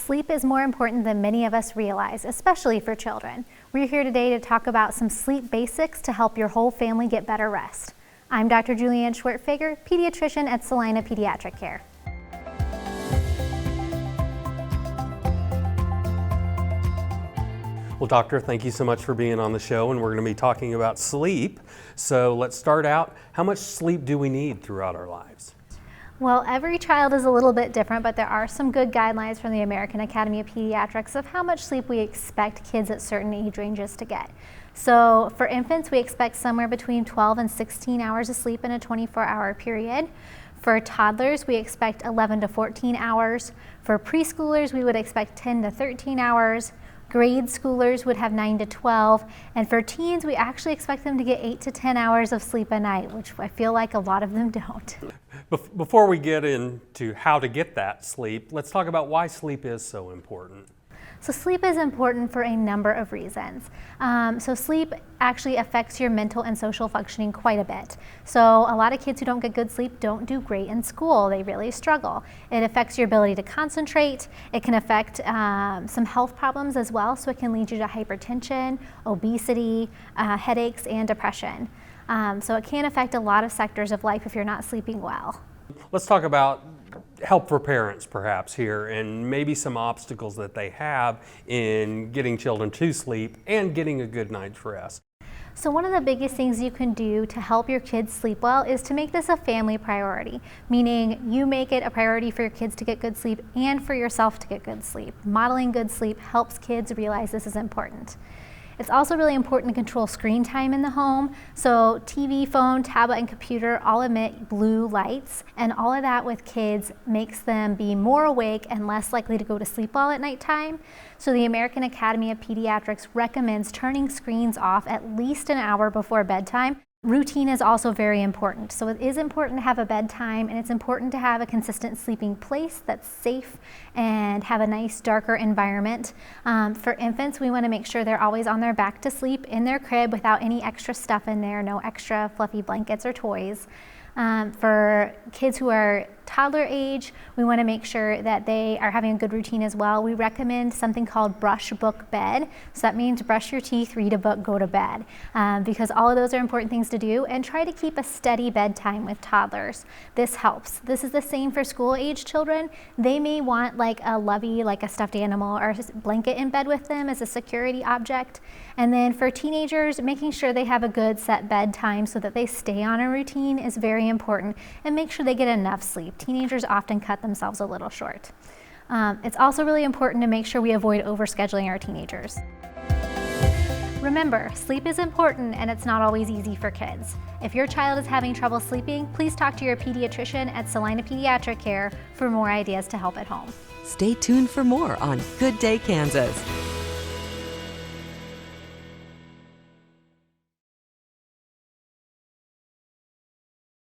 sleep is more important than many of us realize, especially for children. We're here today to talk about some sleep basics to help your whole family get better rest. I'm Dr. Julianne Schwerdtfager, pediatrician at Salina Pediatric Care. Well, doctor, thank you so much for being on the show, and we're going to be talking about sleep. So let's start out. How much sleep do we need throughout our lives? Well, every child is a little bit different, but there are some good guidelines from the American Academy of Pediatrics of how much sleep we expect kids at certain age ranges to get. So for infants, we expect somewhere between 12 and 16 hours of sleep in a 24-hour period. For toddlers, we expect 11 to 14 hours. For preschoolers, we would expect 10 to 13 hours. Grade schoolers would have 9 to 12, and for teens, we actually expect them to get 8 to 10 hours of sleep a night, which I feel like a lot of them don't. Before we get into how to get that sleep, let's talk about why sleep is so important. So sleep is important for a number of reasons. So sleep actually affects your mental and social functioning quite a bit. So a lot of kids who don't get good sleep don't do great in school. They really struggle. It affects your ability to concentrate. It can affect some health problems as well. So it can lead you to hypertension, obesity, headaches, and depression. So it can affect a lot of sectors of life if you're not sleeping well. Let's talk about help for parents perhaps here, and maybe some obstacles that they have in getting children to sleep and getting a good night's rest. So one of the biggest things you can do to help your kids sleep well is to make this a family priority, meaning you make it a priority for your kids to get good sleep and for yourself to get good sleep. Modeling good sleep helps kids realize this is important. It's also really important to control screen time in the home. So TV, phone, tablet, and computer all emit blue lights, and all of that with kids makes them be more awake and less likely to go to sleep well at nighttime. So the American Academy of Pediatrics recommends turning screens off at least an hour before bedtime. Routine is also very important. So it is important to have a bedtime, and it's important to have a consistent sleeping place that's safe and have a nice darker environment. For infants, we want to make sure they're always on their back to sleep in their crib without any extra stuff in there, no extra fluffy blankets or toys. For kids who are toddler age, we want to make sure that they are having a good routine as well. We recommend something called brush, book, bed. So that means brush your teeth, read a book, go to bed, because all of those are important things to do, and try to keep a steady bedtime with toddlers. This helps. This is the same for school age children. They may want like a lovey, like a stuffed animal or a blanket in bed with them as a security object. And then for teenagers, making sure they have a good set bedtime so that they stay on a routine is very important, and make sure they get enough sleep. Teenagers often cut themselves a little short. It's also really important to make sure we avoid overscheduling our teenagers. Remember, sleep is important, and it's not always easy for kids. If your child is having trouble sleeping, please talk to your pediatrician at Salina Pediatric Care for more ideas to help at home. Stay tuned for more on Good Day Kansas.